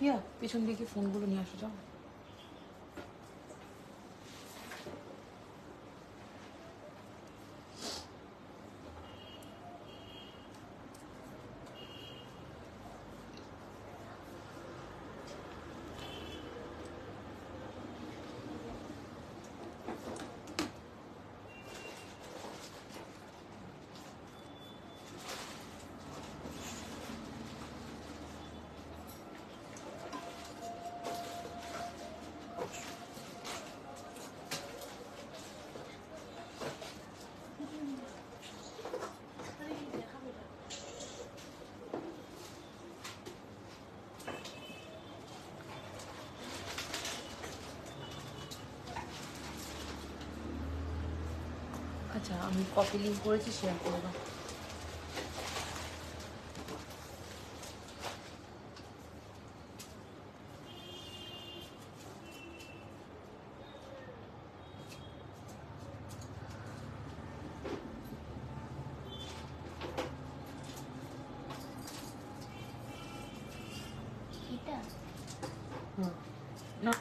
পিয়া পেছন দিকে ফোনগুলো নিয়ে আসো যাও। আচ্ছা আমি কপি লিঙ্ক করেছি, শেয়ার করবো। না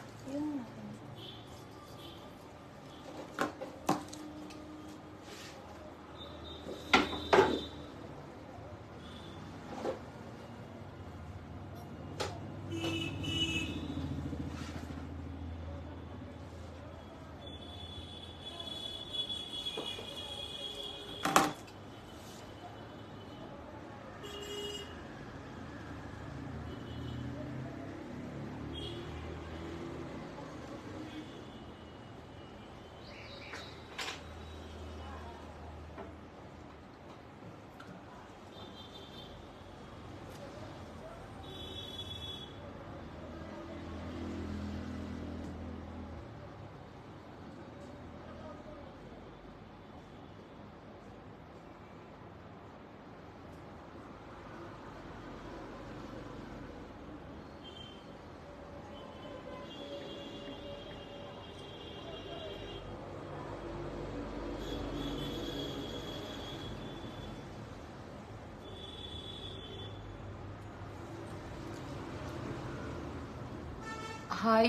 হাই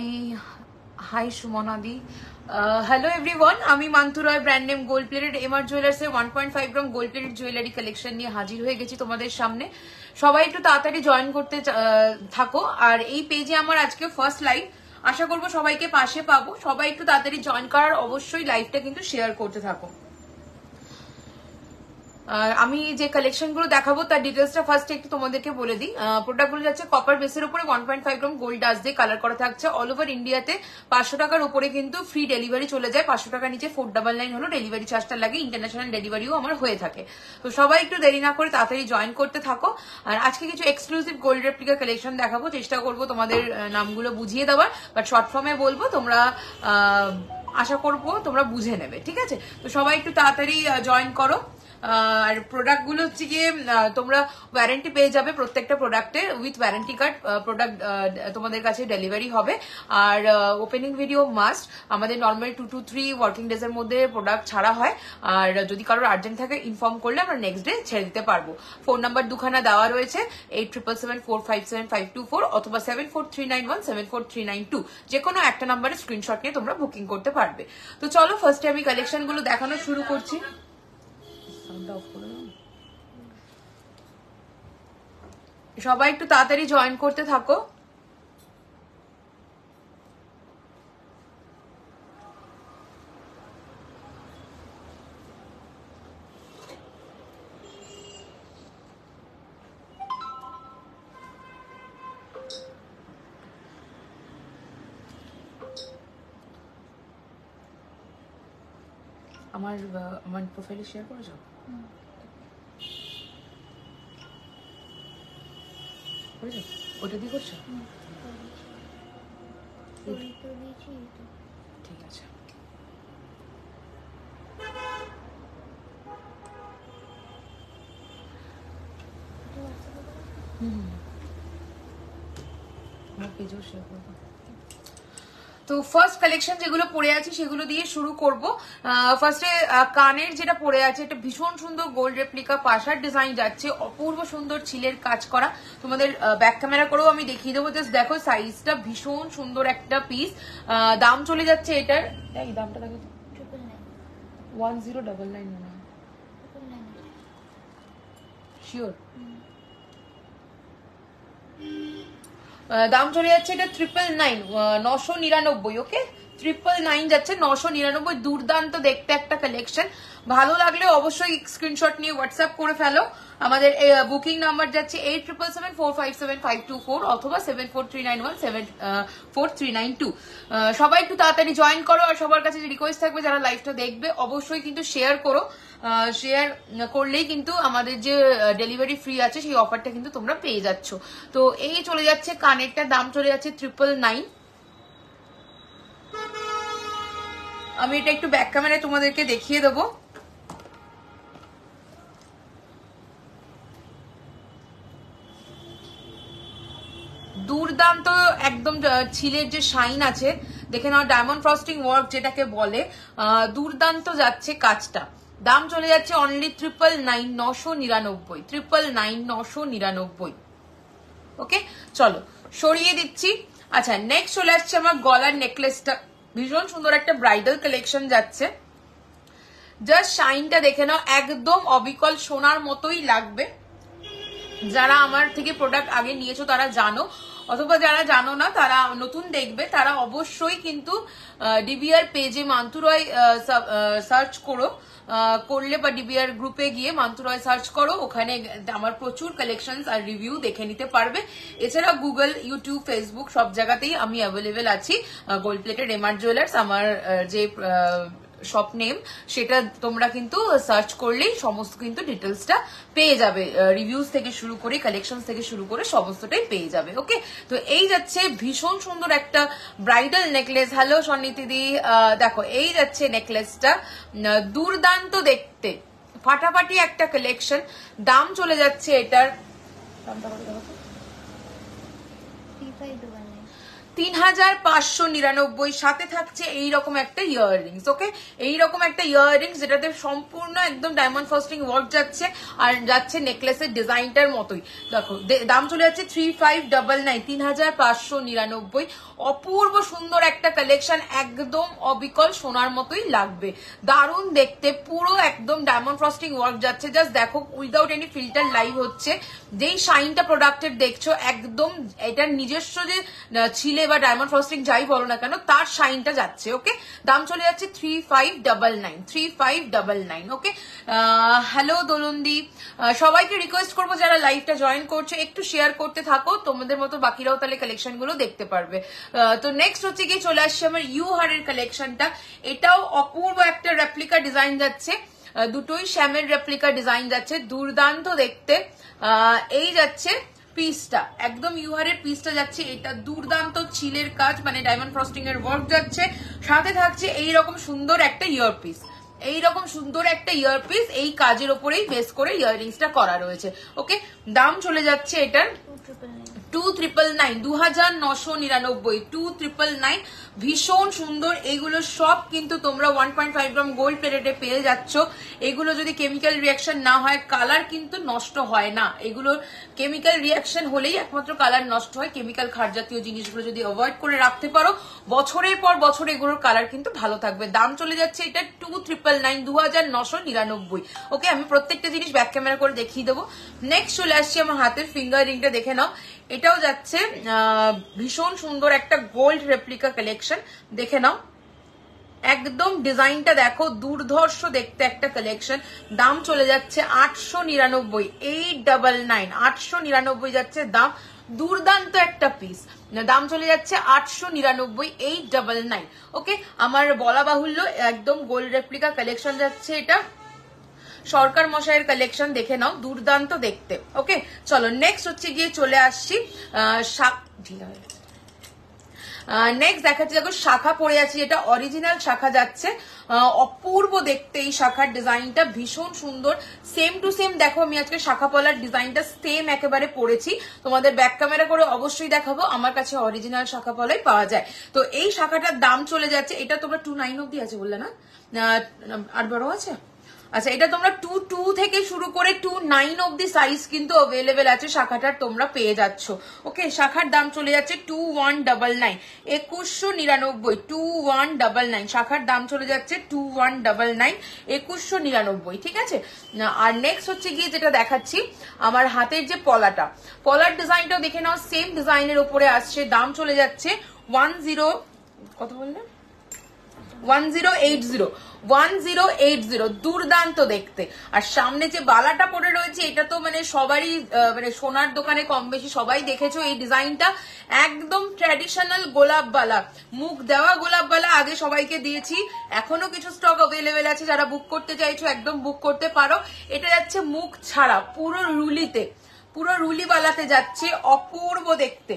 হাই সুমনাদি, হ্যালো এভরিওয়ান। আমি Mantu Roy, brand name gold plated, MR জুয়েলার্সের 1.5 gram gold plated jewellery collection নিয়ে হাজির হয়ে গেছি তোমাদের সামনে। সবাই একটু তাড়াতাড়ি জয়েন করতে থাকো। আর এই পেজে আমার আজকে ফার্স্ট লাইভ, আশা করবো সবাইকে পাশে পাবো। সবাই একটু তাড়াতাড়ি জয়েন করার, অবশ্যই লাইভটা কিন্তু শেয়ার করতে থাকো। আমি যে কালেকশন গুলো দেখাবো তার ডিটেলসটা ফার্স্ট একটু তোমাদেরকে বলে দিই। প্রোডাক্টগুলো যাচ্ছে কপার বেসের উপরে 1.5 গ্রাম গোল্ড ডাস্ট দিয়ে কালার করা থাকছে। অল ওভার ইন্ডিয়াতে 500 টাকার উপরে কিন্তু ফ্রি ডেলিভারি চলে যায়। 500 টাকা নিচে 499 হলো ডেলিভারি চার্জটা লাগে। ইন্টারন্যাশনাল ডেলিভারিও আমার হয়ে থাকে। তো সবাই একটু দেরি না করে তাড়াতাড়ি জয়েন করতে থাকো। আর আজকে কিছু এক্সক্লুসিভ গোল্ড রেপ্লিকা কালেকশন দেখাবো, চেষ্টা করবো তোমাদের নামগুলো বুঝিয়ে দেওয়ার, বাট শর্ট ফর্মে বলবো, তোমরা আশা করবো তোমরা বুঝে নেবে, ঠিক আছে? তো সবাই একটু তাড়াতাড়ি জয়েন করো। আর প্রোডাক্ট গুলো হচ্ছে গিয়ে তোমরা ওয়ারেন্টি পেয়ে যাবে প্রত্যেকটা প্রোডাক্টে, উইথ ওয়ারেন্টি কার্ড প্রোডাক্ট তোমাদের কাছে ডেলিভারি হবে। আর ওপেনিং ভিডিও মাস্ট। আমাদের নর্মালি 2 to 3 ওয়ার্কিং ডেজ এর মধ্যে প্রোডাক্ট ছাড়া হয়। আর যদি কারোর আর্জেন্ট থাকে ইনফর্ম করলে আমরা নেক্সট ডে ছেড়ে দিতে পারবো। ফোন নাম্বার দুখানা দেওয়া রয়েছে, 8777457524 অথবা 7439174392। যে কোনো একটা নাম্বারে স্ক্রিনশট নিয়ে তোমরা বুকিং করতে পারবে। তো চলো ফার্স্টে আমি কালেকশন গুলো দেখানো শুরু করছি। সবাই একটু তাড়াতাড়ি জয়েন করতে থাকো। আমার প্রোফাইলে শেয়ার করেছো? ওটা দিয়ে করছো? ঠিক আছে। আমার পেজেও শেয়ার করবো। তো ফার্স্ট কালেকশন যেগুলো পরে আছে সেগুলো দিয়ে শুরু করব। ফার্স্টে কানের যেটা পরে আছে, এটা ভীষণ সুন্দর গোল্ড রেপ্লিকা পাশার ডিজাইন যাচ্ছে, অপূর্ব সুন্দর ছিলের কাজ করা। তোমাদের ব্যাক ক্যামেরা করেও আমি দেখিয়ে দেবো, জাস্ট দেখো সাইজটা ভীষণ সুন্দর একটা পিস। দাম চলে যাচ্ছে এটার, এই দামটা দেখো 1099 মনে হয়, শিওর দাম চলে যাচ্ছে এটা 999, 999। ওকে 999 যাচ্ছে, 999। দুর্দান্ত দেখতে একটা কালেকশন। ভালো লাগলে অবশ্যই স্ক্রিনশট নিয়ে হোয়াটসঅ্যাপ করে ফেলো। আমাদের বুকিং নাম্বার যাচ্ছে 8777457524 অথবা 7439174392। সবাই একটু তাড়াতাড়ি জয়েন করো। আর সবার কাছে যে রিকোয়েস্ট থাকবে যারা লাইভটা দেখবে অবশ্যই কিন্তু শেয়ার করো। শেয়ার করলেই কিন্তু আমাদের যে ডেলিভারি ফ্রি আছে সেই অফারটা কিন্তু তোমরা পেয়ে যাচ্ছ। তো এই চলে যাচ্ছে কানেরটার দাম চলে যাচ্ছে 999। আমি এটা একটু ব্যাক ক্যামেরায় তোমাদেরকে দেখিয়ে দেবো। দুর্দান্ত একদম ছিলের যে শাইন আছে দেখে নাও, ডায়মন্ড ফ্রস্টিং ওয়ার্ক যেটাকে বলে, দুর্দান্ত যাচ্ছে কাজটা। দাম চলে যাচ্ছে অনলি 999, 999, 999, 999। ওকে চলো সরিয়ে দিচ্ছি। আচ্ছা নেক্সট চলে আসছে আমার গলার নেকলেসটা, ভীষণ সুন্দর একটা ব্রাইডাল কালেকশন যাচ্ছে। জাস্ট শাইনটা দেখে নাও, একদম অবিকল সোনার মতোই লাগবে। যারা আমার থেকে প্রোডাক্ট আগে নিয়েছো তারা জানো, অথবা যারা জানো না তারা নতুন দেখবে, তারা অবশ্যই কিন্তু ডিবিআর পেজে মান্তু রয় সার্চ করলে বা ডিবিআর গ্রুপে গিয়ে মান্তু রয় সার্চ করো, ওখানে আমার প্রচুর কালেকশন আর রিভিউ দেখে নিতে পারবে। এছাড়া গুগল, ইউটিউব, ফেসবুক সব জায়গাতেই আমি অ্যাভেলেবেল আছি। গোল্ড প্লেটেড এমআর জুয়েলার্স আমার যে শপ নেম, সেটা তোমরা কিন্তু সার্চ করলেই সমস্ত কিন্তু ডিটেলসটা পেয়ে যাবে, রিভিউজ থেকে শুরু করে কালেকশন থেকে শুরু করে সমস্তটাই পেয়ে যাবে। ওকে তো এই যাচ্ছে ভীষণ সুন্দর একটা ব্রাইডাল নেকলেস। হ্যালো সন্নিধিদি, দেখো এই যাচ্ছে নেকলেসটা, দুর্দান্ত দেখতে, ফাটাফাটি একটা কালেকশন। দাম চলে যাচ্ছে এটার 3599, সাথে থাকছে এইরকম একটা ইয়াররিংস। ওকে এইরকম একটা ইয়াররিংস যেটাতে সম্পূর্ণ একদম ডায়মন্ড ফ্রস্টিং ওয়ার্ক যাচ্ছে আর যাচ্ছে নেকলেসের ডিজাইনটার মতোই। দেখো দাম চলে যাচ্ছে 3599, 3599। অপূর্ব সুন্দর একটা কালেকশন, একদম অবিকল সোনার মতোই লাগবে, দারুণ দেখতে, পুরো একদম ডায়মন্ড ফ্রস্টিং ওয়ার্ক যাচ্ছে। জাস্ট দেখো উইদাউট এনি ফিল্টার লাইভ হচ্ছে, যেই শাইনটা প্রোডাক্টের দেখছো একদম এটার নিজস্ব যে ছিলে বা ডায়মন্ড ফ্রস্টিং যাই বলো না কেন তার শাইনটা যাচ্ছে। ওকে দাম চলে যাচ্ছে 3599, 3599। ওকে হ্যালো দোলন্দি, সবাইকে রিকোয়েস্ট করবো যারা লাইভটা জয়েন করছো একটু শেয়ার করতে থাকো, তোমাদের মতো বাকিরাও তাহলে কালেকশন গুলো দেখতে পারবে। তো নেক্সট হচ্ছে গিয়ে চলে আসছে আমার ইউ হারের কালেকশনটা। এটাও অপূর্ব একটা রেপ্লিকা ডিজাইন যাচ্ছে, দুটোই শ্যামের রেপ্লিকা ডিজাইন যাচ্ছে, দুর্দান্ত দেখতে। এই যাচ্ছে পিসটা, একদম ইউহারের পিসটা যাচ্ছে, এটা দুর্দান্ত ছিলের কাজ মানে ডায়মন্ড ফ্রস্টিং এর ওয়ার্ক যাচ্ছে, সাথে থাকছে এইরকম সুন্দর একটা ইয়ার পিস, এইরকম সুন্দর একটা ইয়ারপিস, এই কাজের ওপরেই বেস করে ইয়াররিংসটা করা রয়েছে। ওকে দাম চলে যাচ্ছে এটার 2999, 2999, 2999। ভীষণ সুন্দর এগুলো সব কিন্তু তোমরা 1.5 গ্রাম গোল্ড প্লেটেডে পেয়ে যাচ্ছ। এগুলো যদি কেমিক্যাল রিয়াকশন না হয় কালার কিন্তু নষ্ট হয় না, এগুলোর কেমিক্যাল রিয়াকশন হলেই একমাত্র কালার নষ্ট হয়। কেমিক্যাল খার জাতীয় জিনিসগুলো যদি অ্যাভয়েড করে রাখতে পারো বছরের পর বছর এগুলোর কালার কিন্তু ভালো থাকবে। দাম চলে যাচ্ছে এটা 2999, 2999। ওকে আমি প্রত্যেকটা জিনিস ব্যাক ক্যামেরা করে দেখিয়ে দেবো। নেক্সট চলে আসছি আমার হাতের ফিঙ্গার রিংটা, দেখে নাও এটাও যাচ্ছে ভীষণ সুন্দর একটা গোল্ড রেপ্লিকা কালেকশন, দেখে নাও একদম ডিজাইনটা দেখো, দুর্ধর্ষ দেখতে একটা কালেকশন। দাম চলে যাচ্ছে 899, 899, 899 যাচ্ছে দাম, দুর্দান্ত একটা পিস। দাম চলে যাচ্ছে 899, 899। ওকে আমার বলা বাহুল্য একদম গোল্ড রেপ্লিকা কালেকশন যাচ্ছে, এটা সরকার মশাইয়ের কালেকশন, দেখে নাও দুর্দান্ত দেখতে। ওকে চলো নেক্সট হচ্ছে গিয়ে চলে আসছি নেক্সট দেখাচ্ছি, দেখো শাখা পরে আছে, যেটা অরিজিনাল শাখা যাচ্ছে, অপূর্ব দেখতে এই শাখার ডিজাইনটা, ভীষণ সুন্দর, সেম টু সেম। দেখো আমি আজকে শাখা পলার ডিজাইনটা সেম একেবারে পরেছি, তোমাদের ব্যাক ক্যামেরা করে অবশ্যই দেখাবো, আমার কাছে অরিজিনাল শাখা পলাই পাওয়া যায়। তো এই শাখাটার দাম চলে যাচ্ছে, এটা তোমরা 2.9 অব্দি আছে বললে না, আর বড় আছে? আচ্ছা, এটা তোমরা 2.2 থেকে শুরু করে 2.9 অব্দি সাইজ কিন্তু অ্যাভেলেবেল আছে শাখাটার, তোমরা পেয়ে যাচ্ছ। ওকে, শাখার দাম চলে যাচ্ছে 2199, 2199, 2199 শাখার দাম চলে যাচ্ছে 2199, 2199, ঠিক আছে। আর নেক্সট হচ্ছে গিয়ে যেটা দেখাচ্ছি, আমার হাতের যে পলাটা, পলার ডিজাইনটাও দেখে নাও, সেম ডিজাইনের উপরে আসছে, দাম চলে যাচ্ছে কত বললে, 1080, দুর্দান্ত দেখতে। আর সামনে যে বালাটা পরে রয়েছে, এটা তো মানে সবারই, মানে সোনার দোকানে কম বেশি সবাই দেখেছো এই ডিজাইনটা, একদম ট্র্যাডিশনাল গোলাপ বালা, মুখ দেওয়া গোলাপ বালা আগে সবাইকে দিয়েছি, এখনো কিছু স্টক অ্যাভেলেবেল আছে, যারা বুক করতে চাইছো একদম বুক করতে পারো। এটা যাচ্ছে মুখ ছাড়া, পুরো রুলিতে, পুরো রুলি বালাতে যাচ্ছে, অপূর্ব দেখতে,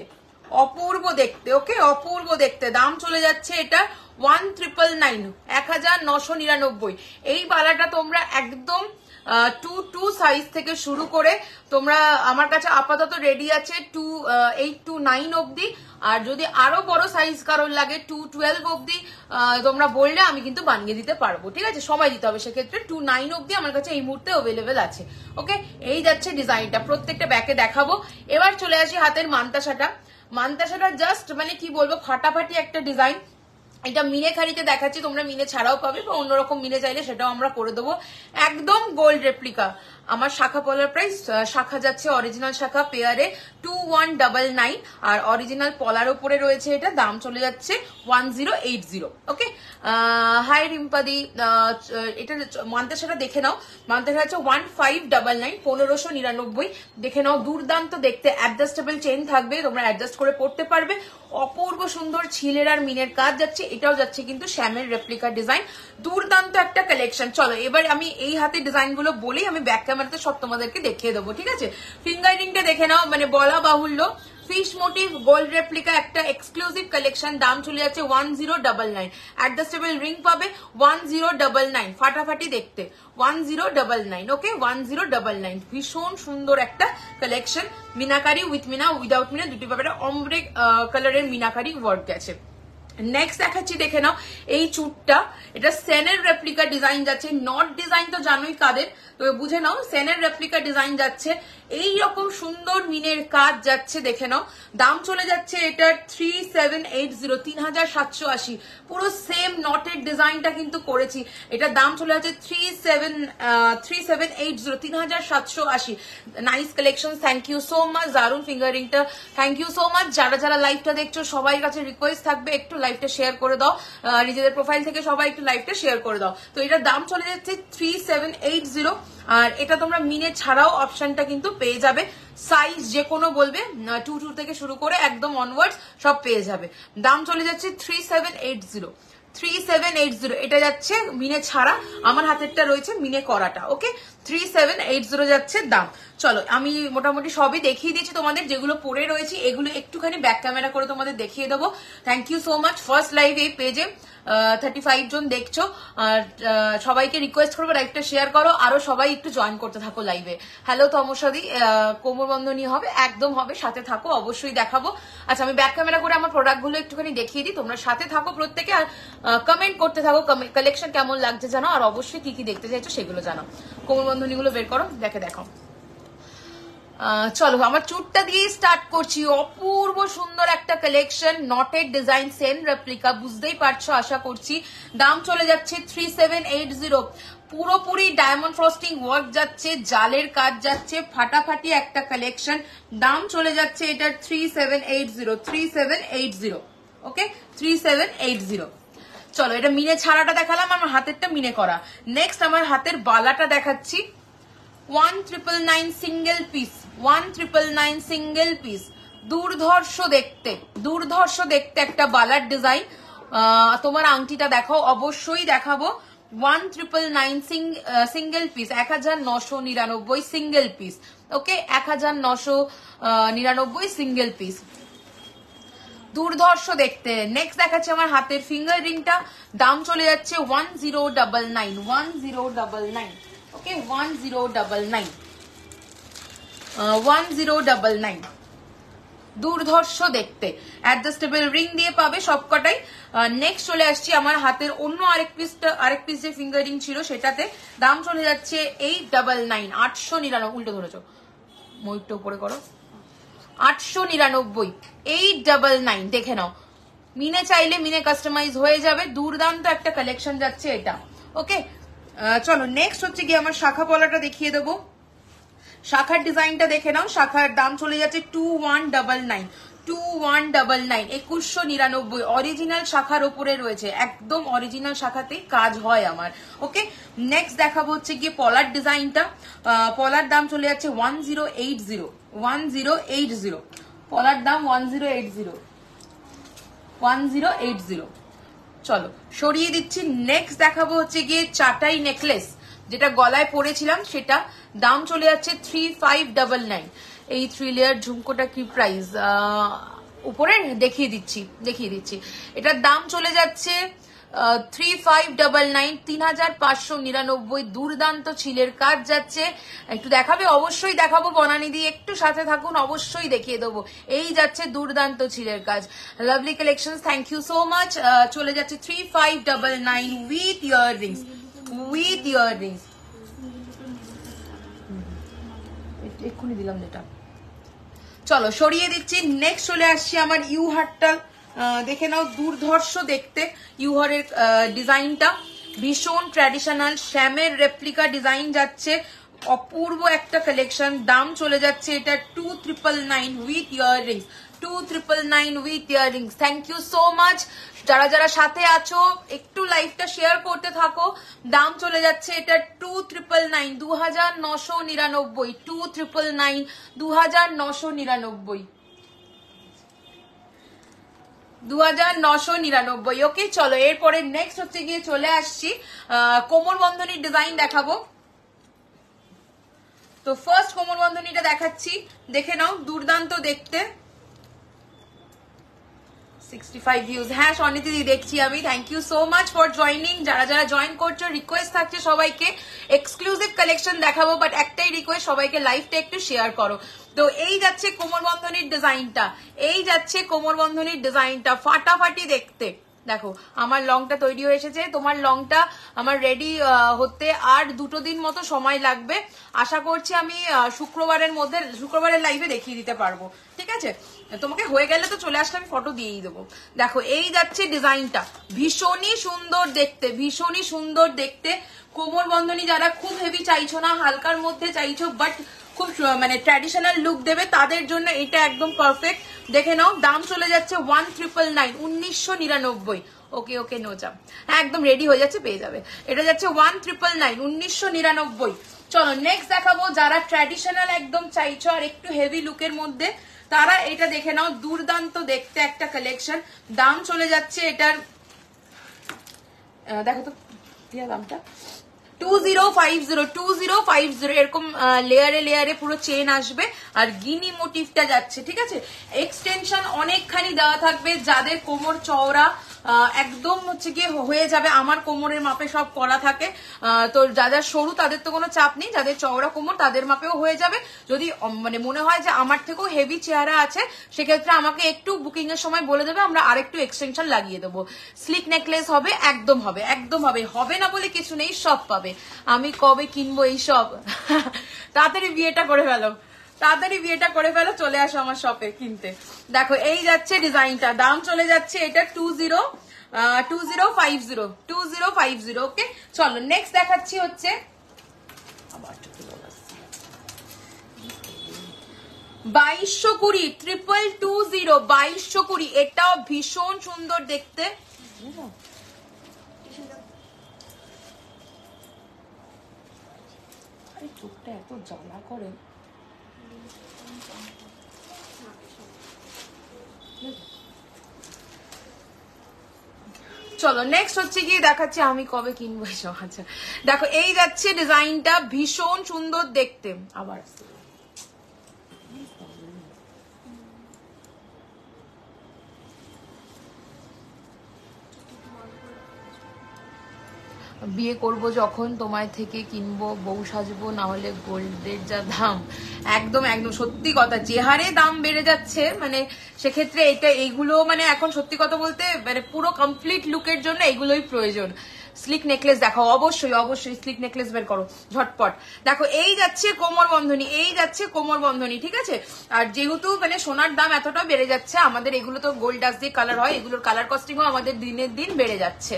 অপূর্ব দেখতে। ওকে, অপূর্ব দেখতে, দাম চলে যাচ্ছে এটা 1999, 1999। এই বালাটা তোমরা একদম 2.2 সাইজ থেকে শুরু করে তোমরা, আমার কাছে আপাতত রেডি আছে 2.8 to 9 অব্দি, আর যদি আরো বড় সাইজ কারোর লাগে 2.12 অব্দি তোমরা বললে আমি কিন্তু বানিয়ে দিতে পারবো, ঠিক আছে, সময় দিতে হবে সেক্ষেত্রে। 2.9 অব্দি আমার কাছে এই মুহূর্তে অ্যাভেলেবেল আছে। ওকে, এই যাচ্ছে ডিজাইনটা, প্রত্যেকটা ব্যাকে দেখাবো। এবার চলে আসি হাতের মান্তাসাটা। মান্তাসাটা জাস্ট মানে কি বলবো, ফাটাফাটি একটা ডিজাইন। এটা মিনে খাড়িতে দেখাচ্ছি, তোমরা মিনে ছাড়াও পাবে, বা অন্যরকম মিনে চাইলে সেটাও আমরা করে দেবো। একদম গোল্ড রেপ্লিকা। আমার শাখা পলার প্রাইস, শাখা যাচ্ছে অরিজিনাল শাখা পেয়ারে 2199, আর অরিজিনাল পলার উপরে রয়েছে, এটা দাম চলে যাচ্ছে 1080। ওকে, হাই রিম্পাদি, এটা মান্তাসাটা দেখে নাও, মান্তাসা হচ্ছে 1599, 1599, দেখে নাও, দুর্দান্ত দেখতে, অ্যাডজাস্টেবল চেইন থাকবে, তোমরা অ্যাডজাস্ট করে পড়তে পারবে, অপূর্ব সুন্দর ছিলের আর মিনের কাজ যাচ্ছে, এটাও যাচ্ছে কিন্তু শ্যামের রেপ্লিকা ডিজাইন, দুর্দান্ত একটা কালেকশন। চলো এবার আমি এই হাতে ডিজাইন গুলো বলেই আমি ব্যাক ক্যামেরাতে সব তোমাদেরকে দেখিয়ে দেবো, ঠিক আছে। ফিঙ্গারিংটা দেখে নাও, মানে বলা বাহুল্য, ফিশ মোটিভ গোল্ড রেপ্লিকা একটা এক্সক্লুসিভ কালেকশন, দাম চলে যাচ্ছে 1099, অ্যাডজাস্টেবল রিং পাবে 1099, ফাটাফাটি দেখতে 1099। ওকে, 1099, ভীষণ সুন্দর একটা collection, meenakari with meena, without meena দুটি পাবে, অমব্রে কালারের মিনাকারি ওয়ার্ক আছে। নেক্সট দেখাচ্ছি, দেখে নাও এই চুটটা, এটা সেনের রেপ্লিকা ডিজাইন যাচ্ছে, নট ডিজাইন তো জানোই কাদের, তো বুঝে নাও, সেনের রেপ্লিকা ডিজাইন যাচ্ছে, এই রকম সুন্দর মিনের কাজ যাচ্ছে, দেখে নাও, দাম চলে যাচ্ছে এটার 3780, 3780, পুরো সেম নটের ডিজাইনটা কিন্তু করেছি, এটার দাম চলে যাচ্ছে 3780, 3780। Nice collection, thank you so much, দারুন ফিঙ্গারিংটা, থ্যাংক ইউ সো মাচ। যারা যারা লাইভটা দেখছো সবাই কাছে রিকোয়েস্ট থাকবে একটু লাইভটা শেয়ার করে দাও, নিজেদের প্রোফাইল থেকে সবাই একটু লাইভটা শেয়ার করে দাও। তো এটার দাম চলে যাচ্ছে 3780, আর এটা তোমরা মিনে ছাড়াও অপশনটা কিন্তু পেয়ে যাবে, সাইজ যে কোনো বলবে, 2.2 থেকে শুরু করে একদম অনওয়ার্ডস সব পেয়ে যাবে। দাম চলে যাচ্ছে 3780, 3780, এটা যাচ্ছে মিনে ছাড়া, আমার হাতেরটা রয়েছে মিনে করাটা। ওকে, 3780 যাচ্ছে দাম। চলো আমি মোটামুটি সবই দেখিয়ে দিয়েছি তোমাদের, যেগুলো পরে রয়েছে এগুলো একটুখানি ব্যাক ক্যামেরা করে তোমাদের দেখিয়ে দেবো। Thank you so much. First live এই পেজে 35 জন দেখছো, আর সবাইকে রিকোয়েস্ট করবো লাইভটা শেয়ার করো, আরো সবাই একটু জয়েন করতে থাকো লাইভে। হ্যালো তমসাদি, কোমর বন্ধনী হবে, একদম হবে, সাথে থাকো, অবশ্যই দেখাবো। আচ্ছা আমি ব্যাক ক্যামেরা করে আমার প্রোডাক্ট গুলো একটুখানি দেখিয়ে দিই, তোমরা সাথে থাকো প্রত্যেকে, আর কমেন্ট করতে থাকো, কালেকশন কেমন লাগছে জানো, আর অবশ্যই কি কি দেখতে চাইছো সেগুলো জানাও। কোমর বন্ধনী গুলো বের করো, দেখো। চলো আমার চুটটা দিয়ে স্টার্ট করছি, অপূর্ব সুন্দর একটা collection, noted design, Sen replica, বুঝতেই পারছো আশা করছি। দাম চলে যাচ্ছে 3780, পুরোপুরি ডায়মন্ড ফ্রস্টিং ওয়ার্ক যাচ্ছে, জালের কাজ যাচ্ছে, ফাটাফাটি একটা কালেকশন, দাম চলে যাচ্ছে এটার 3780, 3780। ওকে, 3780। চলো এটা মিনে ছাড়াটা দেখালাম, আমার হাতেরটা মিনে করা। নেক্সট আমার হাতের বালাটা দেখাচ্ছি, 1999 সিঙ্গেল পিস, 1999 সিঙ্গেল পিস, দুর্ধর্ষ দেখতে একটা বালার ডিজাইন। তোমার আংটিটা দেখাও, অবশ্যই দেখাবো। 1999 সিঙ্গেল পিস, 1999 সিঙ্গেল পিস। ওকে, 1999 সিঙ্গেল পিস, দুর্ধর্ষ দেখতে। নেক্সট দেখাচ্ছে আমার হাতের ফিঙ্গার রিংটা, দাম চলে যাচ্ছে 1099, 1099। ওকে 1099, 1099। দুর্ধর্ষ দেখতে, অ্যাডজাস্টেবল রিং দিয়ে পাবে সবকটাই। নেক্সট চলে আসছি আমার হাতের অন্য আরেক পিস যে ফিঙ্গার রিং ছিল সেটাতে, দাম চলে যাচ্ছে 899, 899। উল্টো ধরেছো, ময়ূরটা উপরে করো, 899, 899। দেখে নাও, মিনে চাইলে মিনে কাস্টমাইজ হয়ে যাবে। দুর্দান্ত একটা কালেকশন যাচ্ছে এটা। ওকে চলো নেক্সট হচ্ছে গিয়ে আমার শাখা পলাটা দেখিয়ে দেবো। শাখার ডিজাইনটা দেখে নাও। শাখার দাম চলে যাচ্ছে 2199, 2199, 2199। অরিজিনাল শাখার উপরে রয়েছে, একদম অরিজিনাল শাখাতেই কাজ হয় আমার। ওকে নেক্সট দেখাবো হচ্ছে গিয়ে পলার ডিজাইনটা। পলার দাম চলে যাচ্ছে 1080, 1080। পলার দাম 1080, 1080। চলো সরিয়ে দিচ্ছি। নেক্সট দেখাবো হচ্ছে গিয়ে চাটাই নেকলেস, যেটা গলায় পরেছিলাম সেটা, দাম চলে যাচ্ছে 3599। এই 3 লেয়ার ঝুমকোটা কি প্রাইস উপরে দেখিয়ে দিচ্ছি। এটার দাম চলে যাচ্ছে 3599, 3599। দুর্দান্ত ছিলের কাজ যাচ্ছে। একটু দেখাবে? অবশ্যই দেখাবো বনানি দিয়ে, একটু সাথে থাকুন, অবশ্যই দেখিয়ে দেবো। এই যাচ্ছে দুর্দান্ত ছিলের কাজ, lovely collection, thank you so much. চলে যাচ্ছে 3599 উইথ ইয়াররিংস, এক্ষুনি দিলাম যেটা। চলো সরিয়ে দিচ্ছি। নেক্সট চলে আসছি আমার ইউহারটা, দেখে নাও, দুর্ধর্ষ দেখতে। ইউহারের ডিজাইনটা ভীষণ ট্র্যাডিশনাল, শ্যামের রেপ্লিকা ডিজাইন যাচ্ছে, অপূর্ব একটা কালেকশন। দাম চলে যাচ্ছে এটা 2999 with earrings, 2999 with earrings. Thank you so much. যারা সাথে আছো একটু লাইভটা শেয়ার করতে থাকো। দাম চলে যাচ্ছে এটা 2999, 2999, 2999, 2999, 2999। ওকে চলো এরপরে নেক্সট হচ্ছে গিয়ে চলে আসছি কোমর বন্ধনীর ডিজাইন দেখাবো। তো ফার্স্ট কোমর বন্ধনীটা দেখাচ্ছি, দেখে নাও, দুর্দান্ত দেখতে। 65 ভিউজ, হ্যাঁ স্বর্ণিতি দি দেখছি আমি। Thank you so much for joining. যারা জয়েন করছো, রিকোয়েস্ট থাকছে সবাইকে এক্সক্লুসিভ কালেকশন দেখাবো, বাট একটাই রিকোয়েস্ট, সবাইকে লাইভটা একটু শেয়ার করো। তো এই যাচ্ছে কোমর বন্ধনীর ডিজাইনটা, ফাটাফাটি দেখতে। দেখো আমার লংটা তৈরি হয়ে এসেছে, তোমার লংটা আমার রেডি হতে আর 2 দিন মতো সময় লাগবে। আশা করছি আমি শুক্রবারের লাইভে দেখিয়ে দিতে পারবো, ঠিক আছে? তোমাকে হয়ে গেলে তো চলে আসলে আমি ফটো দিয়েই দেবো। দেখো এই যাচ্ছে ডিজাইনটা, ভীষণই সুন্দর দেখতে। কোমর বন্ধনী যারা খুব হেভি চাইছো না, হালকার মধ্যে চাইছো, বাট খুব মানে ট্র্যাডিশনাল লুক দেবে, তাদের জন্য এটা একদম পারফেক্ট। দেখে নাও, দাম চলে যাচ্ছে 1999, 1999। ওকে নো চাপ, হ্যাঁ একদম রেডি হয়ে যাচ্ছে, পেয়ে যাবে। এটা যাচ্ছে 1999, 1999। চলো নেক্সট দেখাবো, যারা ট্র্যাডিশনাল একদম চাইছো আর একটু হেভি লুকের মধ্যে, তারা এটা দেখে নাও, দুর্দান্ত দেখতে একটা কালেকশন। দাম চলে যাচ্ছে এটার, দেখো তো দামটা 2050, এরকম লেয়ারে পুরো চেন আসবে, আর গিনি মোটিভটা যাচ্ছে, ঠিক আছে? এক্সটেনশন অনেকখানি দেওয়া থাকবে। যাদের কোমর চওড়া একদম হচ্ছে গিয়ে হয়ে যাবে, আমার কোমরের মাপে সব করা থাকে, তো যাদের সরু তাদের তো কোনো চাপ নেই, যাদের চওড়া কোমর তাদের মাপেও হয়ে যাবে। যদি মানে মনে হয় যে আমার থেকেও হেভি চেহারা আছে, সেক্ষেত্রে আমাকে একটু বুকিং এর সময় বলে দেবে, আমরা আরেকটু এক্সটেনশন লাগিয়ে দেবো। স্লিক নেকলেস হবে, একদম হবে না বলে কিছু নেই, সব পাবে। আমি কবে কিনবো এই সব? তাড়াতাড়ি বিয়েটা করে ফেলো, চলে আসো আমার শপে কিনতে। দেখো এই যাচ্ছে ডিজাইনটা, দাম চলে যাচ্ছে এটা 2050। ওকে চলো নেক্সট দেখাচ্ছি হচ্ছে 2220, 2220। এটাও ভীষণ সুন্দর দেখতে। চোখটা এত জ্বালা করে। চলো নেক্সট হচ্ছে গিয়ে দেখাচ্ছি আমি কবে কিনবো এসব। আচ্ছা দেখো এই যাচ্ছে ডিজাইনটা, ভীষণ সুন্দর দেখতে। আবার বিয়ে করব যখন তোমায় থেকে কিনবো, বউ সাজবো, না হলে গোল্ডের যা দাম। একদম একদম সত্যি কথা, যে হারে দাম বেড়ে যাচ্ছে মানে সেক্ষেত্রে এইগুলো মানে এখন সত্যি কথা বলতে মানে পুরো কমপ্লিট লুকের জন্য এগুলোই প্রয়োজন। স্লিক নেকলেস দেখাও, অবশ্যই অবশ্যই স্লিক নেকলেস বের করো ঝটপট। দেখো এই যাচ্ছে কোমর বন্ধনী, এই যাচ্ছে কোমর বন্ধনী, ঠিক আছে। আর যেহেতু মানে সোনার দাম এতটা বেড়ে যাচ্ছে, আমাদের এগুলো তো গোল্ড ডাস্ট দিয়ে কালার হয়, এগুলোর কালার কস্টিংও আমাদের দিনের দিন বেড়ে যাচ্ছে।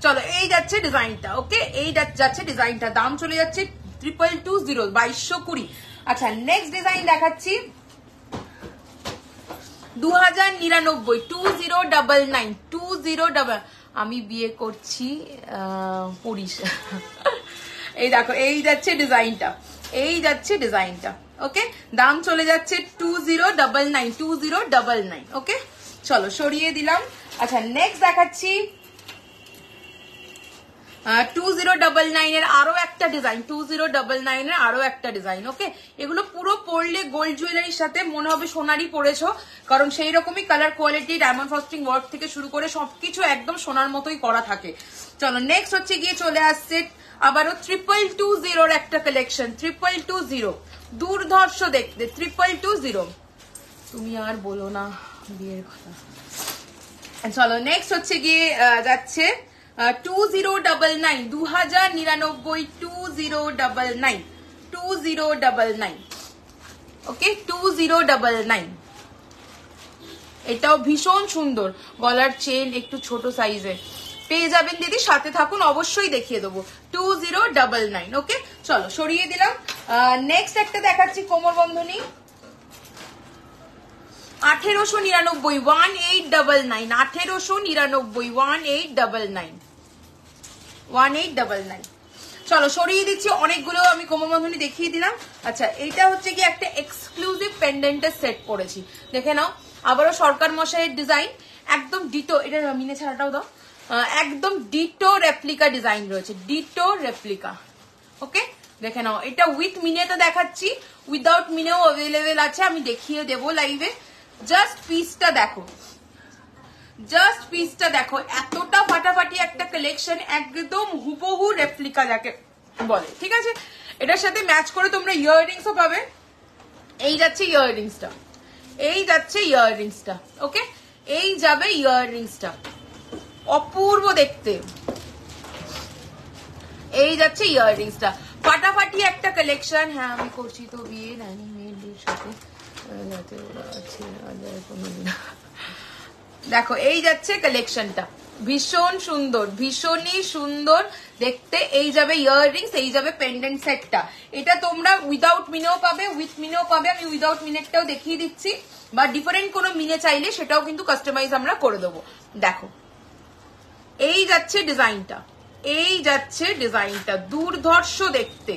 চলো এই যাচ্ছে ডিজাইনটা, ওকে এই যাচ্ছে ডিজাইনটা, দাম চলে যাচ্ছে 2220, 2220। আচ্ছা নেক্সট ডিজাইন দেখাচ্ছি 2099, 2099, 20 আমি বিয়ে করছি পড়িস। এই দেখো এই যাচ্ছে ডিজাইনটা, এই যাচ্ছে ডিজাইনটা, ওকে দাম চলে যাচ্ছে 2099, 2099, ওকে চলো সরিয়ে দিলাম। আচ্ছা নেক্সট দেখাচ্ছি 2099 এর আরো একটা ডিজাইন, 2099 এর আরো একটা ডিজাইন, ওকে এগুলো পুরো পরলে গোল্ড জুয়েলারির সাথে মনে হবে সোনারই পরেছো, কারণ সেই রকমই colour quality, diamond frosting work থেকে শুরু করে সবকিছু একদম সোনার মতোই করা থাকে। চলো নেক্সট হচ্ছে গিয়ে চলে আসছে আবারও 2220 একটা কালেকশন, 2220 দুর্ধর্ষ দেখতে, 2220। তুমি আর বলো না বিয়ের কথা। চলো নেক্সট হচ্ছে গিয়ে যাচ্ছে 2099, 2099, 2099, 2099, ওকে 2099। এটাও ভীষণ সুন্দর, গলার চেন একটু ছোট সাইজের পেয়ে যাবেন দিদি, সাথে থাকুন অবশ্যই দেখিয়ে দেবো। 2099, ওকে চলো সরিয়ে দিলাম। নেক্সট একটা দেখাচ্ছি কোমর বন্ধনী 1899, 1899, 1899, 1899, 1899। চলো সরিয়ে দিচ্ছি, অনেকগুলো আমি কোমর বন্ধনী দেখিয়ে দিলাম। আচ্ছা এইটা হচ্ছে কি একটা এক্সক্লুসিভ পেন্ডেন্টের সেট পড়েছি, দেখে নাও আবারও সরকার মশাইয়ের ডিজাইন, একদম ডিটো, এটা মিনে ছাড়াটাও দাও, একদম ডিটো রেপ্লিকা ডিজাইন রয়েছে, ডিটো রেপ্লিকা, ওকে দেখে নাও। এটা উইথ মিনেতে দেখাচ্ছি, উইদাউট মিনেও অ্যাভেলেবেল আছে, আমি দেখিয়ে দেবো লাইভে। জাস্ট পিসটা দেখো, জাস্ট পিসটা দেখো, এতটা ফাটাফাটি একটা কালেকশন, একদম হুবহু রেপ্লিকা যাকে বলে, ঠিক আছে। এটার সাথে ম্যাচ করে তোমরা ইয়াররিংসও পাবে। এই যাচ্ছে ইয়াররিংসটা, এই যাচ্ছে ইয়াররিংসটা, ওকে এই যাবে ইয়াররিংসটা, অপূর্ব দেখতে। এই যাচ্ছে ইয়াররিংসটা, ফাটাফাটি একটা কালেকশন। হ্যাঁ আমি করছি তো বিয়ে, নানি মেয়ের সাথে দেখো এই যাচ্ছে কালেকশনটা, ভীষণ সুন্দর, ভীষণই সুন্দর দেখতে। এই যাবে ইয়াররিংস, এই যাবে পেন্ডেন্ট সেটটা। এটা তোমরা উইদাউট মিনেও পাবে, উইথ মিনেও পাবে। আমি উইদাউট মিনেরটাও দেখিয়ে দিচ্ছি, বা ডিফারেন্ট কোনো মিনে চাইলে সেটাও কিন্তু কাস্টমাইজ আমরা করে দেবো। দেখো এই যাচ্ছে ডিজাইনটা, এই যাচ্ছে ডিজাইনটা, দুর্ধর্ষ দেখতে,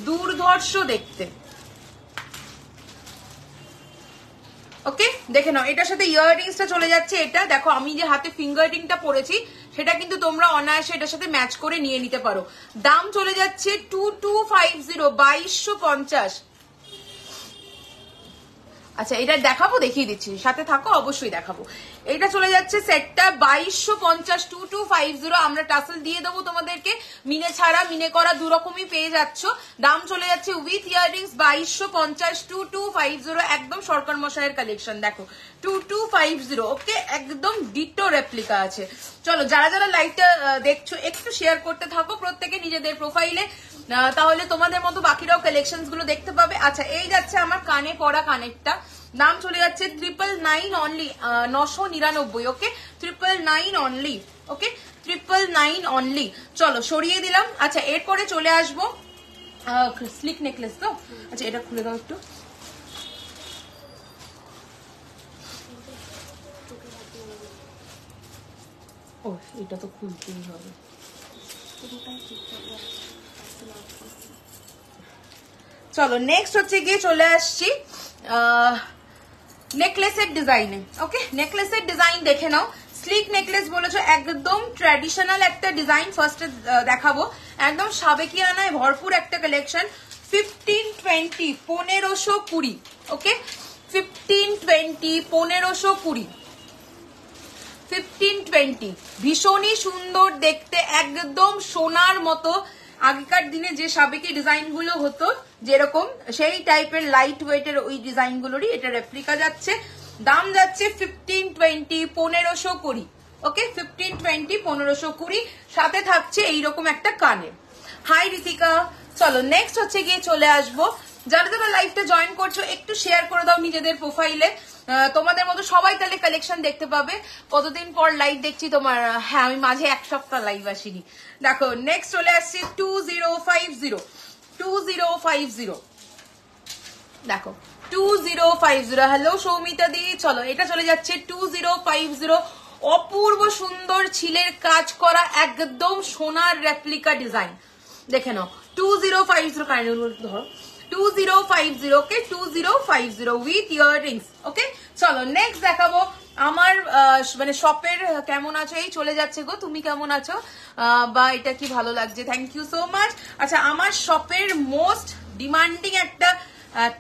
দুর্ধর্ষ দেখতে, ওকে দেখে নাও। এটার সাথে ইয়াররিংসটা চলে যাচ্ছে। এটা দেখো আমি যে হাতে ফিঙ্গার রিংটা পরেছি সেটা কিন্তু তোমরা অনায়াসে এটার সাথে ম্যাচ করে নিয়ে নিতে পারো। দাম চলে যাচ্ছে 2250, 2250। আচ্ছা এটা দেখাবো, দেখিয়ে দিচ্ছি, সাথে থাকো অবশ্যই দেখাবো। এটা চলে যাচ্ছে সেটটা 2250, 2250। আমরা টাসেল দিয়ে দেবো তোমাদেরকে, মিনে ছাড়া মিনে করা দুরকমই পেয়ে যাচ্ছ। দাম চলে যাচ্ছে উইথ ইয়াররিংস 2250, 2250, একদম সরকার মশাইয়ের কালেকশন। দেখো 2250, ওকে একদম ডিটো রেপ্লিকা আছে। চলো যারা যারা লাইভটা দেখছো একটু শেয়ার করতে থাকো প্রত্যেকে নিজেদের প্রোফাইলে, তাহলে তোমাদের মতো বাকিরাও কালেকশন গুলো দেখতে পাবে। আচ্ছা এই যাচ্ছে আমার কানে পড়া কানেরটা, দাম চলে যাচ্ছে 999 অনলি, 999, ওকে 999 অনলি, ওকে 999 অনলি। চলো সরিয়ে দিলাম। আচ্ছা এরপরে চলে আসবো স্লিক নেকলেস তো। আচ্ছা এটা খুলে দাও একটু, ও এটা তো খুলতেই হবে। চলো নেক্সট হচ্ছে গিয়ে চলে আসছি নেকলেসের ডিজাইনে, ওকে নেকলেসের ডিজাইন দেখে নাও। স্লিক নেকলেস বলেছো, একদম ট্র্যাডিশনাল একটা ডিজাইন ফার্স্টে দেখাবো, একদম সাবেকিয়ানায় ভরপুর একটা কালেকশন। 1520, 1520, ওকে 1520, 1520, 1520 ভীষণই সুন্দর দেখতে, একদম সোনার মতো। আগেকার দিনে যে সাবেকি ডিজাইন গুলো হতো যেরকম, সেই টাইপের লাইট ওয়েটের ওই ডিজাইন গুলোরই এটা রেপ্লিকা যাচ্ছে। দাম যাচ্ছে 1520, 1520। ওকে, 1520, 1520। সাথে থাকছে এইরকম একটা কানের। হাই রিতিকা, চলো নেক্সট হচ্ছে গিয়ে চলে আসবো। যারা যারা লাইভটা জয়েন করছো একটু শেয়ার করে দাও নিজেদের প্রোফাইলে, তোমাদের মতো সবাই তাহলে কালেকশন দেখতে পাবে। কতদিন পর লাইভ দেখছি তোমার, হ্যাঁ আমি মাঝে এক সপ্তাহ লাইভ আসিনি। দেখো নেক্সট চলে আসছে 2050, 2050। দেখো 2050। হ্যালো সৌমিতা দি, চলো এটা চলে যাচ্ছে 2050। অপূর্ব সুন্দর ছিলের কাজ করা একদম সোনার রেপ্লিকা ডিজাইন। দেখে নাও 2050 কাইন্ড ধরো 2050। ওকে 2050 উইথ ইয়াররিংস। ওকে চলো নেক্সট দেখাবো। আমার মানে শপের কেমন আছো, এই চলে যাচ্ছে গো, তুমি কেমন আছো বা এটা কি ভালো লাগছে, থ্যাংক ইউ সো মাচ। আচ্ছা আমার শপের মোস্ট ডিমান্ডিং একটা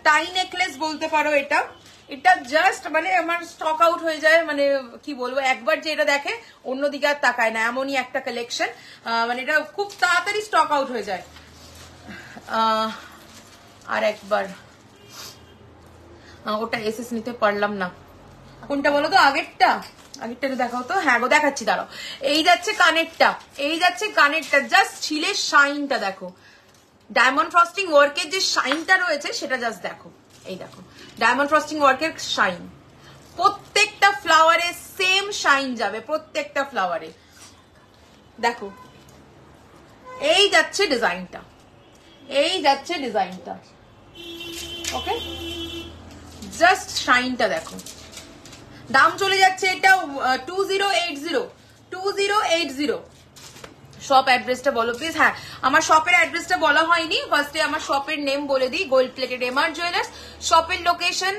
টাই নেকলেস বলতে পারো এটা। এটা জাস্ট মানে আমার স্টক আউট হয়ে যায়, মানে কি বলবো, একবার যে এটা দেখে অন্যদিকে আর তাকায় না, এমনই একটা কালেকশন। মানে এটা খুব তাড়াতাড়ি স্টক আউট হয়ে যায়। আর একবার ওটা এসএস নিতে পারলাম না, কোনটা বলো তো, আগেরটা দেখাও তো। হ্যাঁ গো দেখাচ্ছি, দাঁড়াও। এই যাচ্ছে কানেরটা, এই যাচ্ছে কানেরটা, জাস্ট ছিলের শাইনটা দেখো, ডায়মন্ড ফ্রস্টিং ওয়ার্কের যে শাইনটা রয়েছে সেটা জাস্ট দেখো। এই দেখো ডায়মন্ড ফ্রস্টিং ওয়ার্কের শাইন, প্রত্যেকটা ফ্লাওয়ারে সেম শাইন যাবে, প্রত্যেকটা ফ্লাওয়ারে। দেখো এই যাচ্ছে ডিজাইনটা, এই যাচ্ছে ডিজাইনটা। ওকে জাস্ট শাইনটা দেখো। দাম চলে যাচ্ছে এটা 2080, 2080। শপ অ্যাড্রেসটা বলো প্লিজ। হ্যাঁ আমার শপের অ্যাড্রেসটা বলা হয়নি, ফার্স্টে আমার শপের নেম বলে দিই, গোল্ড প্লেটেড এমআর জুয়েলার্স। শপের location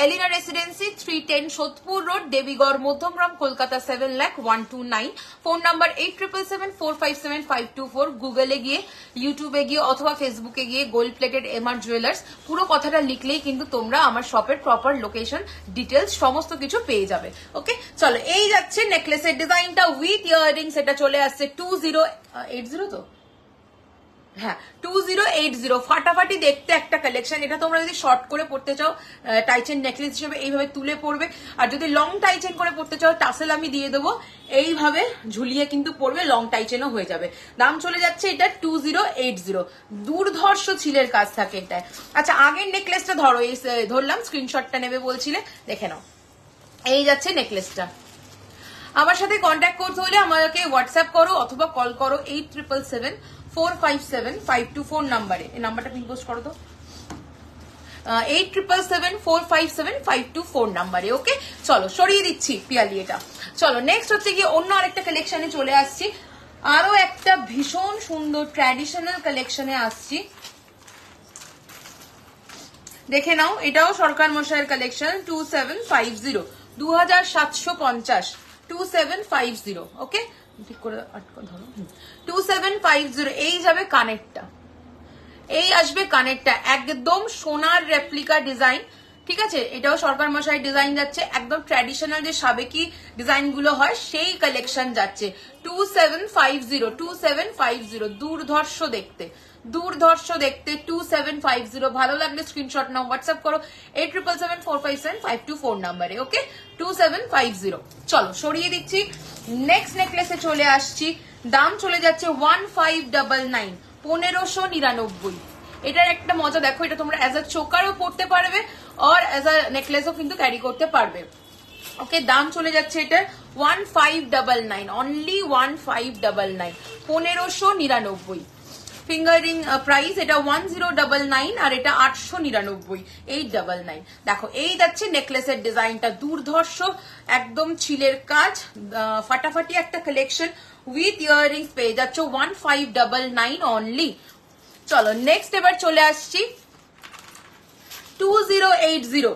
Elina residency, 310 Sodepur road, Debigarh, Madhyamgram, Kolkata 7,0129। Phone number 8774575524। গুগলে গিয়ে, ইউটিউবে গিয়ে অথবা ফেসবুকে গিয়ে গোল্ড প্লেটেড এমআর জুয়েলার্স পুরো কথাটা লিখলেই কিন্তু তোমরা আমার শপের প্রপার লোকেশন ডিটেলস সমস্ত কিছু পেয়ে যাবে। ওকে চলো এই যাচ্ছে নেকলেসের ডিজাইনটা উইথ ইয়াররিংস। এটা চলে আসছে 2080 তো, হ্যাঁ 2080। ফাটাফাটি দেখতে একটা কালেকশন। এটা তোমরা যদি শর্ট করে পড়তে চাও টাইচেন নেকলেস হিসেবে এইভাবে তুলে পড়বে, আর যদি লং টাইচেন করে পড়তে চাও টাসেল আমি দিয়ে দেবো, এইভাবে ঝুলিয়ে কিন্তু পড়বে, লং টাইচেনও হয়ে যাবে। দাম চলে যাচ্ছে এটা 2080। দুর্ধর্ষ ছিলের কাজ থাকে এটায়। আচ্ছা আগের নেকলেসটা ধরো, এই ধরলাম, স্ক্রিনশটটা নেবে বলছিলে, দেখে নাও। এই যাচ্ছে নেকলেসটা। আমার সাথে কন্ট্যাক্ট করতে হলে আমাকে হোয়াটসঅ্যাপ করো অথবা কল করো 8777457524 নাম্বারে। এই নাম্বারটা পিন পোস্ট করো তো, 8777457524 নাম্বারে। ওকে চলো সরিয়ে দিচ্ছি পিয়ালি এটা। চলো নেক্সট হচ্ছে গিয়ে অন্য আরেকটা কালেকশনে চলে আসছি, আরো একটা ভীষণ সুন্দর ট্র্যাডিশনাল কালেকশনে আসছি। দেখে নাও এটাও সরকার মশাইয়ের কালেকশন 2750, 2750, 2750। ওকে ঠিক করে ধরো 2750। এই যাবে কানেরটা, এই আসবে কানেরটা, একদম সোনার রেপ্লিকা ডিজাইন। ঠিক আছে এটাও সরকার মশাই ডিজাইন যাচ্ছে, একদম ট্র্যাডিশনাল যে সাবেকি ডিজাইন গুলো হয় সেই কালেকশন যাচ্ছে 2750, 2750। দুর্ধর্ষ দেখতে, দুর্ধর্ষ দেখতে 2750। ভালো লাগলে স্ক্রিনশট নাও, হোয়াটসঅ্যাপ করো 8777457524 নাম্বারে। ওকে 2750। চলো সরিয়ে দিচ্ছি, নেক্সট নেকলেসে চলে আসছি। দাম চলে যাচ্ছে 1599, 1599। এটার একটা মজা দেখো, এটা তোমরা অ্যাজ আ চোকারও পড়তে পারবে আর অ্যাজ আ নেকলেসও কিন্তু ক্যারি করতে পারবে। ওকে দাম চলে যাচ্ছে এটা 1599, অনলি 1599, 1599। ফিঙ্গারিং প্রাইস এটা 1099 আর এটা 899, 899। দেখো এই যাচ্ছে নেকলেসের ডিজাইনটা, দুর্ধর্ষ একদম ছিলের কাজ, ফাটাফাটি একটা কালেকশন উইথ ইয়াররিংস পেয়ে যাচ্ছে 1599 অনলি। চলো নেক্সট এবার চলে আসছি 2080।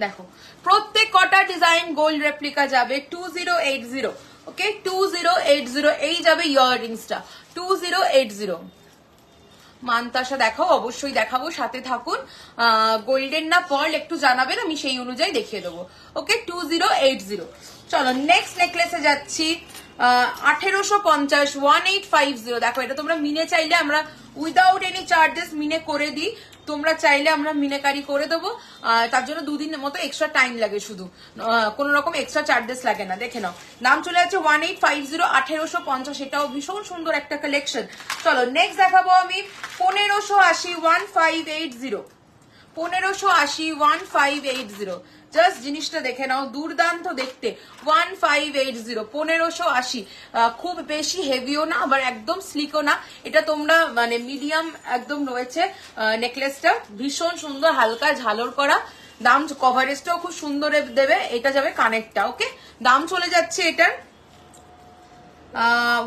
দেখো প্রত্যেক কটা ডিজাইন গোল্ড রেপ্লিকা যাবে 2080। ওকে 2080 এই যাবে ইয়াররিংসটা 2080। মানতাসা দেখাও, অবশ্যই দেখাবো, সাথে থাকুন। গোল্ডেন না পার্ল একটু জানাবেন, আমি সেই অনুযায়ী দেখিয়ে দেবো। ওকে, 2080। চলো নেক্সট নেকলেসে যাচ্ছি। 1850, 1850। দেখো এটা তোমরা মিনে চাইলে আমরা উইদাউট এনি চার্জেস মিনে করে দিই, তোমরা চাইলে আমরা মিনেকারি করে দেবো। তার জন্য 2 দিনের মতো এক্সট্রা টাইম লাগে, শুধু কোন রকম এক্সট্রা চার্জেস লাগে না। দেখে নাও, দাম চলে যাচ্ছে 1850, 1850। এটাও ভীষণ সুন্দর একটা কালেকশন। চলো নেক্সট দেখাবো আমি 1580, 1580, 1580, 1580। জাস্ট জিনিসটা দেখে নাও, দুর্দান্ত দেখতে। 1580, 1580। খুব বেশি হেভিও না, আবার একদম স্লিকও না। এটা তোমরা মানে মিডিয়াম একদম রয়েছে নেকলেসটা, ভীষণ সুন্দর, হালকা ঝালর করা। দাম কভারেজটাও খুব সুন্দর দেবে। এটা যাবে কানেরটা। ওকে, দাম চলে যাচ্ছে এটার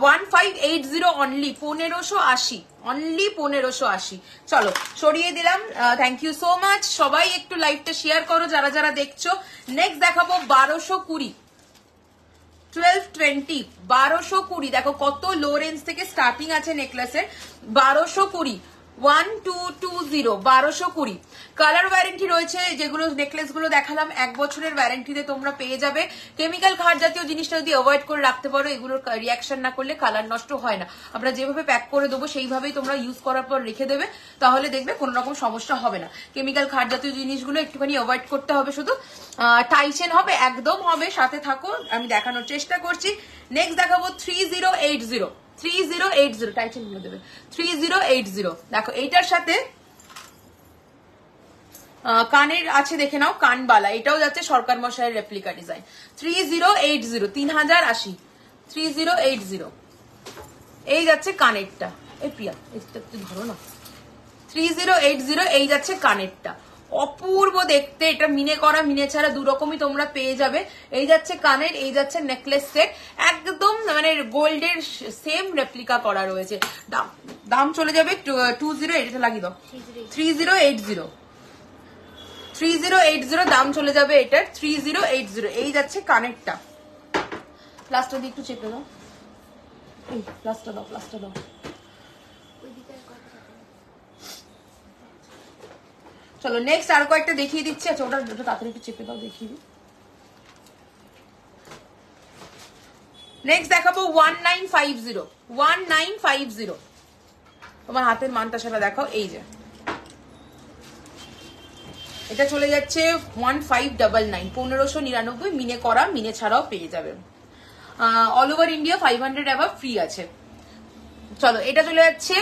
1580 অনলি, 1580, অনলি 1580। চলো সরিয়ে দিলাম। Thank you so much. সবাই একটু লাইভটা শেয়ার করো যারা যারা দেখছো। নেক্সট দেখাবো 1220, 1220, 1220। দেখো কত লো রেঞ্জ থেকে স্টার্টিং আছে নেকলেসের। 1220, 1220, 1220। কালার ওয়ারেন্টি রয়েছে, যেগুলো নেকলেস গুলো দেখালাম 1 বছরের ওয়ারেন্টিতে তোমরা পেয়ে যাবে। কেমিক্যাল খাট জাতীয় জিনিসটা যদি অ্যাভয়েড করে রাখতে পারো, এগুলোর রিয়াকশন না করলে কালার নষ্ট হয় না। আমরা যেভাবে প্যাক করে দেবো সেইভাবেই তোমরা ইউজ করার পর রেখে দেবে, তাহলে দেখবে কোনো রকম সমস্যা হবে না। কেমিক্যাল খাট জাতীয় জিনিসগুলো একটুখানি অ্যাভয়েড করতে হবে শুধু। টাইচেন হবে, একদম হবে, সাথে থাকো, আমি দেখানোর চেষ্টা করছি। নেক্সট দেখাবো 3080, 3080। টাইচেন নিয়ে দেবে 3080। দেখো এইটার সাথে কানের আছে, দেখে নাও, কানবালা। এটাও যাচ্ছে সরকার মশাইয়ের রেপ্লিকা ডিজাইন। 3080, 3080, 3080। এই যাচ্ছে কানেরটা। এই প্রিয়া এটা একটু ধরো না। 3080 এই যাচ্ছে কানেরটা, অপূর্ব দেখতে। এটা মিনে করা, মিনে ছাড়া দুরকমই তোমরা পেয়ে যাবে। এই যাচ্ছে কানের, এই যাচ্ছে নেকলেস সেট, একদম মানে গোল্ডের সেম রেপ্লিকা করা রয়েছে। দাম চলে যাবে 20, এটা লাগিয়ে দাও, 3080, 3080 দাম চলে যাবে এটার, 3080। এই যাচ্ছে কানেরটা। প্লাস্টার দিয়ে একটু চেপে দাও, এই প্লাস্টার দাও, প্লাস্টার দাও। চলো নেক্সট আর কয়েকটা দেখিয়ে দিচ্ছি। আচ্ছা ওটা তাড়াতাড়ি একটু চেপে দাও, দেখিয়ে দিই। নেক্সট দেখাবো 1950, 1950। তোমার হাতের মানতাসাটা দেখাও। এই যে এটা চলে যাচ্ছে 1599, 1599। মিনে করা, মিনে ছাড়াও পেয়ে যাবে। All over India 500 above free আছে। চলো এটা চলে যাচ্ছে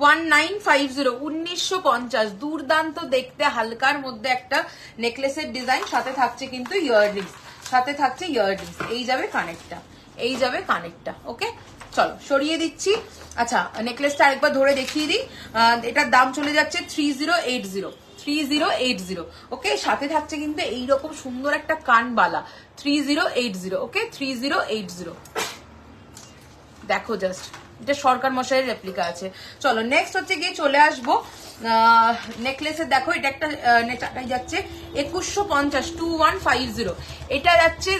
1950, 1950। দুর্দান্ত দেখতে, হালকার মধ্যে একটা নেকলেসের ডিজাইন, সাথে থাকছে কিন্তু ইয়াররিংস, সাথে থাকছে ইয়াররিংস। এই যাবে কানেরটা, এই যাবে কানেরটা। ওকে চলো সরিয়ে দিচ্ছি। আচ্ছা নেকলেসটা আরেকবার ধরে দেখিয়ে দিই। এটার দাম চলে যাচ্ছে 3080, 3080। ওকে, সাথে থাকছে কিন্তু এইরকম সুন্দর একটা কানবালা, 3080। ওকে 3080। দেখো জাস্ট, এটা সরকার মশাইয়ের রেপ্লিকা আছে। চলো নেক্সট হচ্ছে গিয়ে চলে আসবো নেকলেসের। দেখো এটা একটা নেটাই যাচ্ছে 2150, 2150। এটা যাচ্ছে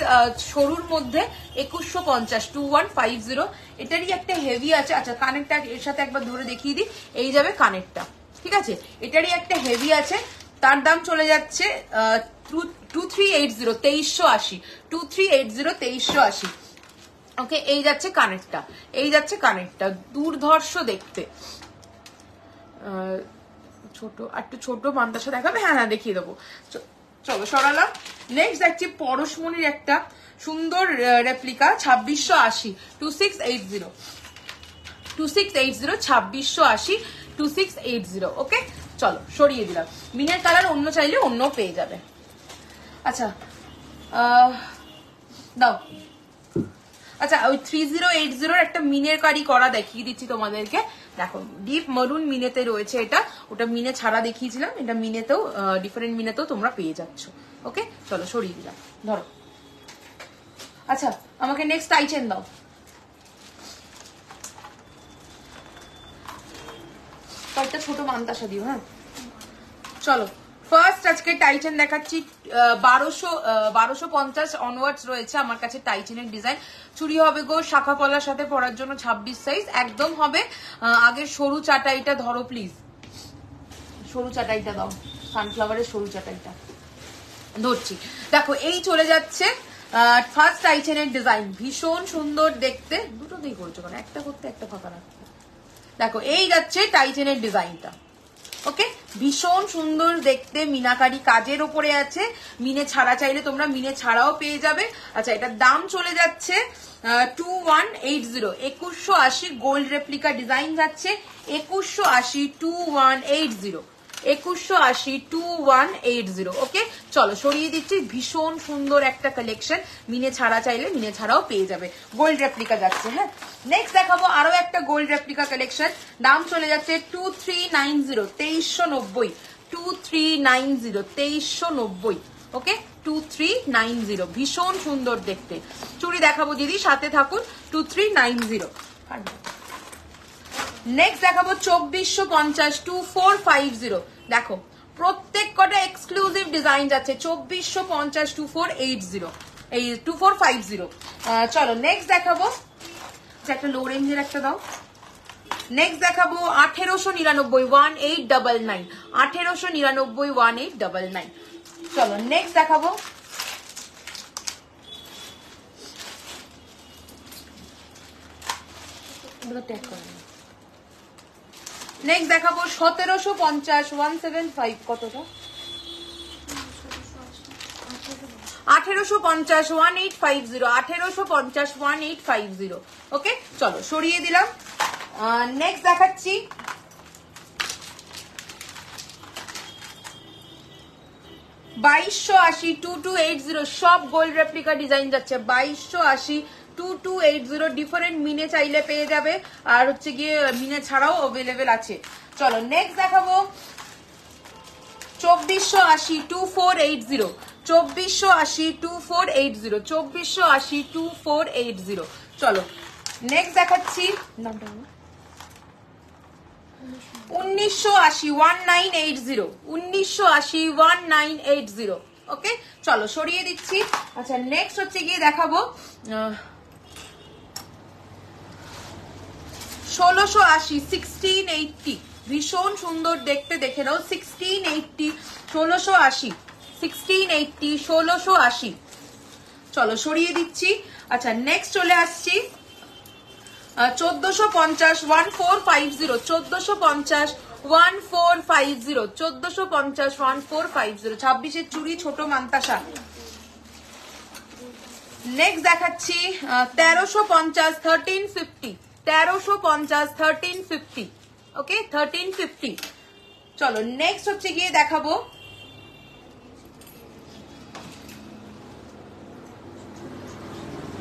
সরুর মধ্যে 2150, 2150। এটারই একটা হেভি আছে। আচ্ছা কানেরটা এর সাথে একবার ধরে দেখিয়ে দিই। এই যাবে কানেরটা, ঠিক আছে। এটারই একটা হেভি আছে, তার দাম চলে যাচ্ছে 2380, 2380, 2380, 2380। ওকে এই যাচ্ছে কানেরটা, এই যাচ্ছে কানেরটা, দুর্ধর্ষ দেখতে। ছোট একটু ছোট মানতাসা দেখাবে? হ্যাঁ হ্যাঁ দেখিয়ে দেবো। চলো সরালাম। নেক্সট দেখছি পরশমণির একটা সুন্দর রেপ্লিকা, 2680, 2680, 2680, 2680, 2680। ওকে চলো সরিয়ে দিলাম। মিনের কালার অন্য চাইলে অন্য পেয়ে যাবে। আচ্ছা দাও। আচ্ছা ওই 3080 একটা মিনের কারি করা দেখিয়ে দিচ্ছি তোমাদেরকে। দেখো ডিপ মারুন মিনেতে রয়েছে এটা, ওটা মিনে ছাড়া দেখিয়েছিলাম, এটা মিনেতেও ডিফারেন্ট মিনেতেও তোমরা পেয়ে যাচ্ছ। ওকে চলো সরিয়ে দিলাম, ধরো। আচ্ছা আমাকে নেক্সট টাইচেন দাও। কয়েকটা ছোট মানতাসা দিও। হ্যাঁ চলো ফার্স্ট আজকে টাইটেন দেখাচ্ছি 1250 অনওয়ার্ডস রয়েছে আমার কাছে টাইটেনের ডিজাইন। চুড়ি হবে গো শাখা পলার সাথে পরার জন্য 26 সাইজ একদম হবে। আগে সরু চাটাইটা ধরো প্লিজ, সরু চাটাইটা দাও, সানফ্লাওয়ারের সরু চাটাইটা ধরছি। দেখো এই চলে যাচ্ছে ফার্স্ট টাইটেনের ডিজাইন, ভীষণ সুন্দর দেখতে। দুটো দিয়ে করছো কেন, একটা করতে একটা ফাঁকা রাখতে। দেখো এই যাচ্ছে টাইটেনের ডিজাইনটা, ওকে ভীষণ সুন্দর দেখতে, মিনাকারি কাজের ওপরে আছে। মিনে ছাড়া চাইলে তোমরা মিনে ছাড়াও পেয়ে যাবে। আচ্ছা এটার দাম চলে যাচ্ছে 2180, 2180 গোল্ড রেপ্লিকা ডিজাইন যাচ্ছে 2180, 2180, 2180, 2180। ওকে চলো সরিয়ে দিচ্ছি, ভীষণ সুন্দর একটা কালেকশন। মিনে ছাড়া চাইলে মিনে ছাড়াও পেয়ে যাবে, গোল্ড রেপ্লিকা যাচ্ছে। হ্যাঁ নেক্সট দেখাবো আরো একটা গোল্ড রেপ্লিকা কালেকশন, দাম চলে যাচ্ছে 2390, 2390, 2390, 2390। ওকে 2390, ভীষণ সুন্দর দেখতে। চুড়ি দেখাবো দিদি, সাথে থাকুন। 2390। নেক্সট দেখাবো 2450, 2450। দেখো প্রত্যেক কটা এক্সক্লুসিভ ডিজাইন যাচ্ছে 2450, 2480, এই 2450। চলো নেক্সট দেখাবো, একটা লো রেঞ্জের একটা দাও। নেক্সট দেখাবো 1899, 1899, 1899, 1899। চলো নেক্সট দেখাবো নেক্সট দেখাবো 1750, 175। কতটা? 1850, 1850, 1850, 1850। ওকে চলো সরিয়ে দিলাম। নেক্সট দেখাচ্ছি $2280, 2280, সব গোল্ড রেপ্লিকা ডিজাইন যাচ্ছে 2280, 2280। ডিফারেন্ট মিনে চাইলে পেয়ে যাবে, আর হচ্ছে গিয়ে মিনে ছাড়াও অ্যাভেলেবেল আছে। চলো নেক্সট দেখাবো 2480, 2480, 2480, 2480, 2480, 2480। চলো নেক্সট দেখাচ্ছি 1980, 1980, 1980, 1980। ওকে চলো সরিয়ে দিচ্ছি। আচ্ছা নেক্সট হচ্ছে গিয়ে দেখাবো 1680, 1680, ভীষণ সুন্দর দেখতে, দেখে নাও 1680, 1680, 1680, 1680। চলো সরিয়ে দিচ্ছি। আচ্ছা নেক্সট চলে আসছি 1450, 1450, 1450, 1450, 1450, 1450। 26-এর চুড়ি ছোট মান্তাসা। নেক্সট দেখাচ্ছি 1350, 1350, 1350, 1350। ওকে 1350। চলো নেক্সট হচ্ছে গিয়ে দেখাবো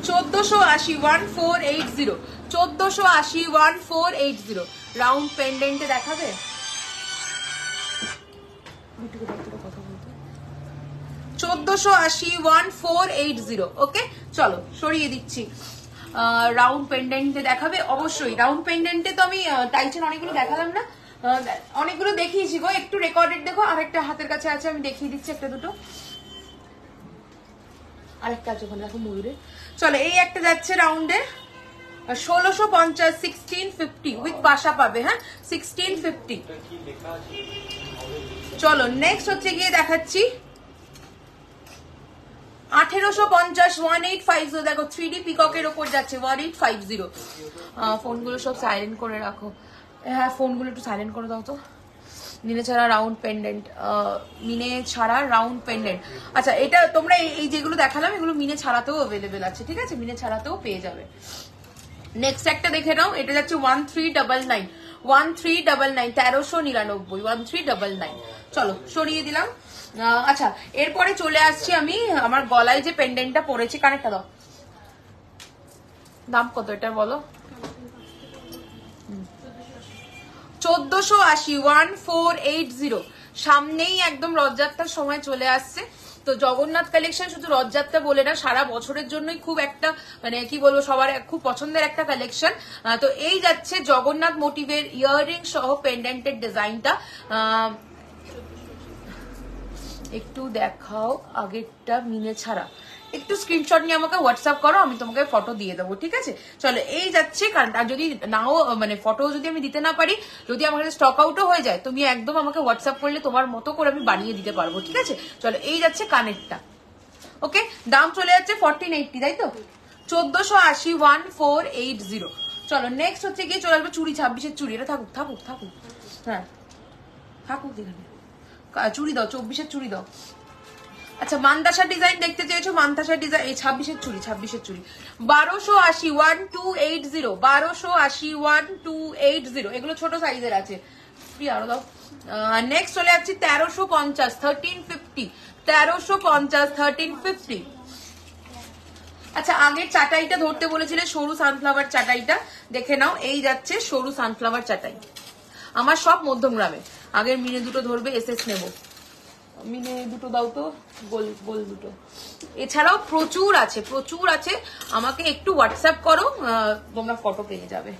1480, 1480, 1480, 1480। রাউন্ড পেন্ডেন্টে দেখাবে, 1480, 1480। ওকে চলো সরিয়ে দিচ্ছি। রাউন্ড পেন্ডেন্টে দেখাবে অবশ্যই। রাউন্ড পেন্ডেন্টে তো আমি টাইটেন অনেকগুলো দেখালাম না, অনেকগুলো দেখিয়েছি গো, একটু রেকর্ডেড দেখো। আরেকটা হাতের কাছে আছে, আমি দেখিয়ে দিচ্ছি একটা দুটো। আরেকটা আছে ওখানে দেখো ময়ূরে। চলো এই একটা যাচ্ছে রাউন্ডে 1650, 1650 উইথ পাশা পাবে। হ্যাঁ 1650। চলো নেক্সট হচ্ছে গিয়ে দেখাচ্ছি 1850, 1850। দেখো 3D পিককের ওপর যাচ্ছে 1850। ফোনগুলো সব সাইলেন্ট করে রাখো। হ্যাঁ ফোনগুলো একটু সাইলেন্ট করে দাও তো। মিনে ছাড়া রাউন্ড পেন্ডেন্ট, মিনে ছাড়া রাউন্ড পেন্ডেন্ট। আচ্ছা এটা তোমরা এই যেগুলো দেখালাম এগুলো মিনে ছাড়াতেও অ্যাভেলেবেল আছে, ঠিক আছে, মিনে ছাড়াতেও পেয়ে যাবে। নেক্সট একটা দেখে নাও, এটা যাচ্ছে 1399, 1399, 1399, 1399। চলো সরিয়ে দিলাম। আচ্ছা এরপরে চলে আসছি আমি আমার গলায় যে পেন্ডেন্টটা পরেছি, কানেক্টটা দাও। দাম কত এটা বলো? 1480, 1480। সামনেই একদম রথযাত্রার সময় চলে আসছে, তো জগন্নাথ কালেকশন শুধু রথযাত্রা বলে না, সারা বছরের জন্যই খুব একটা মানে কি বলবো সবার খুব পছন্দের একটা কালেকশন। তো এই যাচ্ছে জগন্নাথ মোটিভের ইয়াররিং সহ পেন্ডেন্টের ডিজাইনটা। একটু দেখাও আগেরটা মিনে ছাড়া, একটু স্ক্রিনশট নিয়ে আমাকে হোয়াটসঅ্যাপ করো, আমি তোমাকে ফটো দিয়ে দেবো, ঠিক আছে? চলো এই যাচ্ছে, কারণ আর যদি নাও মানে ফটো যদি আমি দিতে না পারি, যদি আমার স্টক আউটও হয়ে যায়, তুমি একদম আমাকে হোয়াটসঅ্যাপ করলে তোমার মতো করে আমি বানিয়ে দিতে পারবো, ঠিক আছে? চলো এই যাচ্ছে কানেরটা, ওকে, দাম চলে যাচ্ছে 1480, তাই তো? 1480, 1480। চলো নেক্সট হচ্ছে গিয়ে চলে আসবে চুড়ি, 26-এর চুড়ি, এটা থাকুক থাকুক থাকুক, হ্যাঁ থাকুক এখানে, চুড়ি দাও, 24-এর চুড়ি দাও। আচ্ছা মান্তাসা ডিজাইন দেখতে চেয়েছো, মান্তাসা ডিজাইন, এই 26-এর চুড়ি, 26-এর চুড়ি 1280, 1280, 1280, 1280, এগুলো ছোট সাইজের আছে, ফ্রি আরো দাও। নেক্সট চলে যাচ্ছি 1350, 1350, 1350, 1350। আচ্ছা আগের চাটাইটা ধরতে বলেছিলে, সরু সানফ্লাওয়ার চাটাইটা দেখে নাও, এই যাচ্ছে সরু সানফ্লাওয়ার চাটাই, আমার সব মধ্যমগ্রামে। আগের মিনে দুটো ধরবে, এসএস নেবো, মিনে দুটো দাও তো, গোল গোল দুটো। এছাড়াও প্রচুর আছে, প্রচুর আছে, আমাকে একটু হোয়াটসঅ্যাপ করো, তোমরা ফটো পেয়ে যাবে।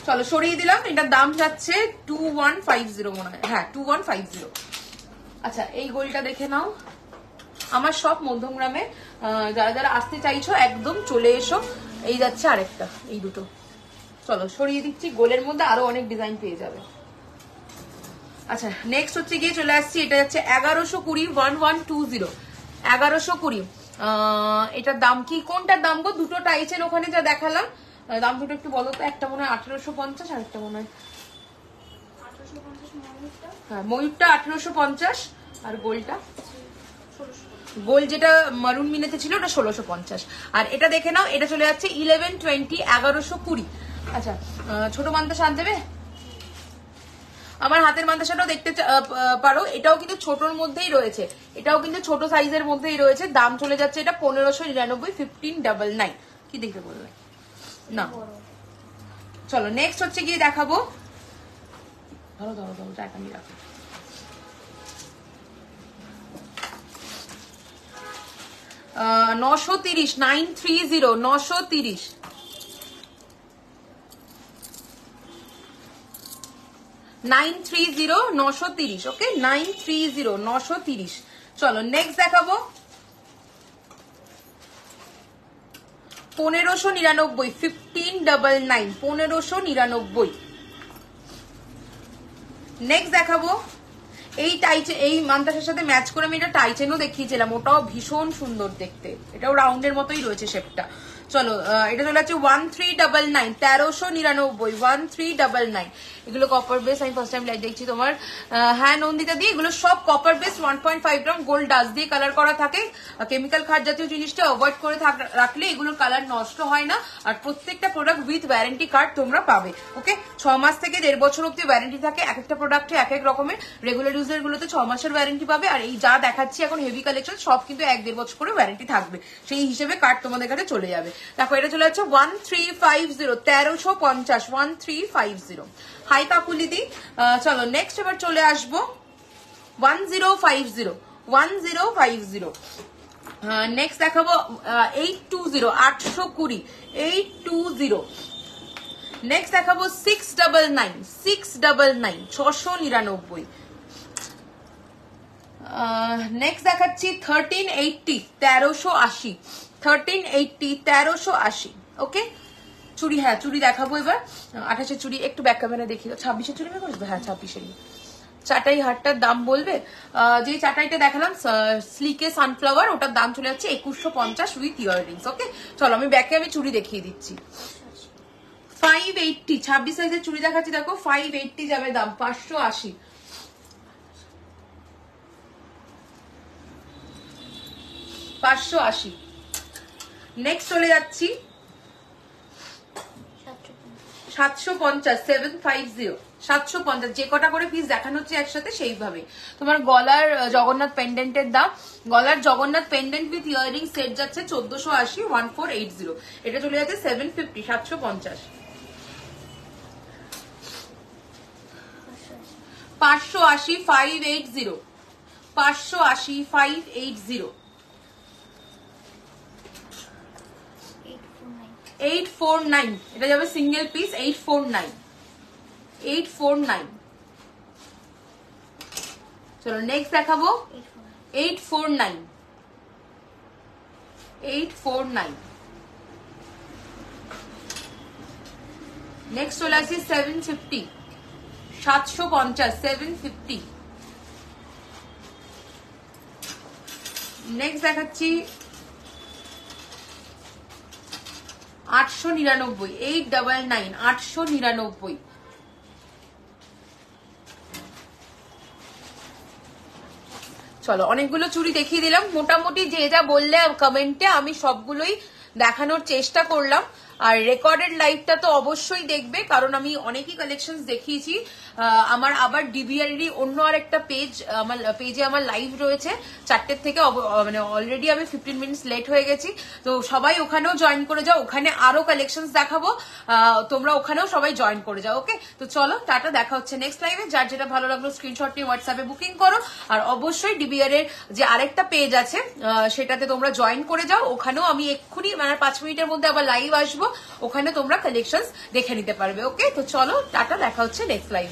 চলো সরিয়ে দিলাম, এটার দাম যাচ্ছে 2150 মনে হয়, হ্যাঁ 2150। আচ্ছা এই গোলটা দেখে নাও, আমার সব মধ্যমগ্রামে, যারা যারা আসতে চাইছো একদম চলে এসো। এই যাচ্ছে আরেকটা, এই দুটো, চলো সরিয়ে দিচ্ছি, গোলের মধ্যে আরো অনেক ডিজাইন পেয়ে যাবে। আচ্ছা নেক্সট হচ্ছে গিয়ে চলে আসছি, এটা যাচ্ছে 1120, 1120, 1120। এটার দাম কি, কোনটার দাম গো? দুটো টাইচের ওখানে যা দেখালাম, দাম দুটো একটু বলো তো। একটা মনে হয় 1850, আর একটা মনে হয় হ্যাঁ ময়ূরটা 1850, আর গোলটা, গোল যেটা মারুন মিনেতে ছিল ওটা 1650। আর এটা দেখে নাও, এটা চলে যাচ্ছে 1120, 1120। আচ্ছা ছোট মান্তাসা আন দেবে, আমার হাতের মান্তাসাটাও দেখতে পারো, এটাও কিন্তু ছোটর মধ্যেই রয়েছে, এটাও কিন্তু ছোট সাইজের মধ্যেই রয়েছে, দাম চলে যাচ্ছে এটা 1599, 1599। কি দেখতে বললে না? চলো নেক্সট হচ্ছে গিয়ে দেখাবো, ধরো ধরো ধরো, জায়গা নিয়ে রাখো। 930, 930, 930, 930, 930, ওকে 930, 930। চলো নেক্সট দেখাবো 1599, 1599, 1599। নেক্সট দেখাবো এই টাইচে, এই মান্তাসের সাথে ম্যাচ করে আমি এটা টাইচেনও দেখিয়েছিলাম, ওটাও ভীষণ সুন্দর দেখতে, এটাও রাউন্ডের মতোই রয়েছে শেপটা। চলো এটা চলে যাচ্ছে 1399, 1399, 1399। এগুলো কপার বেস, আমি ফার্স্ট টাইম লাইট দেখছি তোমার, হ্যাঁ নন্দিতা দিয়ে, এগুলো সব copper base, 1.5 gram gold dust দিয়ে কালার করা থাকে। কেমিক্যাল খাট জাতীয় জিনিসটা অ্যাভয়েড করে রাখলে এগুলোর কালার নষ্ট হয় না, আর প্রত্যেকটা প্রোডাক্ট উইথ ওয়ারেন্টি কার্ড তোমরা পাবে, ওকে। 6 মাস থেকে 1.5 বছর অব্দি ওয়ারেন্টি থাকে, এক একটা প্রোডাক্টে এক এক রকমের, রেগুলার ইউজার গুলোতে 6 মাসের ওয়ারেন্টি পাবে, আর এই যা দেখাচ্ছি এখন হেভি কালেকশন সব কিন্তু 1.5 বছর করে ওয়ারেন্টি থাকবে, সেই হিসেবে কার্ড তোমাদের কাছে চলে যাবে। দেখো এটা চলে যাচ্ছে 1350, 1350, 1350। হাই কাকুলিদি। চলো নেক্সট এবার চলে আসবো 1050, 1050। নেক্সট দেখাবো 820, 820, 820। নেক্সট দেখাবো 699, 699, 699। নেক্সট দেখাচ্ছি 1380, 1380, 1380, 1380, ওকে। চুড়ি, হ্যাঁ চুড়ি দেখাবো এবার, 28-এর চুড়ি একটু ব্যাক ক্যামেরা দেখিয়ে দাও, 26-এর চুড়ি বের করবে, হ্যাঁ 26-এরই। চাটাই হাটটার দাম বলবে, যে চাটাইটা দেখালাম স্লিকে সানফ্লাওয়ার, ওটার দাম চলে যাচ্ছে 2150 উইথ ইয়াররিংস, ওকে। চলো আমি ব্যাকে আমি চুড়ি দেখিয়ে দিচ্ছি। 580, 26 সাইজের চুড়ি দেখাচ্ছি, দেখো 580 যাবে দাম, 580, 580। নেক্সট চলে যাচ্ছি 750, 750, 750। যে কটা করে পিস দেখানো হচ্ছে একসাথে সেইভাবে। তোমার গলার জগন্নাথ পেন্ডেন্টের দাম, গলার Jagannath pendant with earring set যাচ্ছে 1480, 1480। এটা চলে যাচ্ছে 750, 750। 580, 580, 580, 580। 849, এটা যাবে সিঙ্গেল পিস, 849, 849। চলো নেক্সট দেখাবো 849 849। নেক্সট চলে আসি 750 750 750। নেক্সট দেখাচ্ছি 899 899 899। চলো অনেকগুলো চুড়ি দেখিয়ে দিলাম, মোটামুটি যে যা বললে কমেন্টে আমি সবগুলোই দেখানোর চেষ্টা করলাম। আর রেকর্ডেড লাইভটা তো অবশ্যই দেখবে, কারণ আমি অনেকই কালেকশন দেখিয়েছি। আমার আবার ডিবিআরেরই অন্য আর একটা পেজ, আমার পেজে আমার লাইভ রয়েছে 4টের থেকে, মানে অলরেডি আমি 15 মিনিটস লেট হয়ে গেছি। তো সবাই ওখানেও জয়েন করে যাও, ওখানে আরো কালেকশন দেখাবো, তোমরা ওখানেও সবাই জয়েন করে যাও। ওকে, তো চলো টাটা, দেখা হচ্ছে নেক্সট লাইভে। যার যেটা ভালো লাগলো স্ক্রিনশট নিয়ে হোয়াটসঅ্যাপে বুকিং করো। আর অবশ্যই ডিবিআর এর যে আরেকটা পেজ আছে সেটাতে তোমরা জয়েন করে যাও, ওখানেও আমি এক্ষুনি মানে 5 মিনিটের মধ্যে আবার লাইভ আসবো, ওখানে তোমরা কালেকশন দেখে নিতে পারবে। ওকে, তো চলো টাটা, দেখা হচ্ছে নেক্সট লাইভ।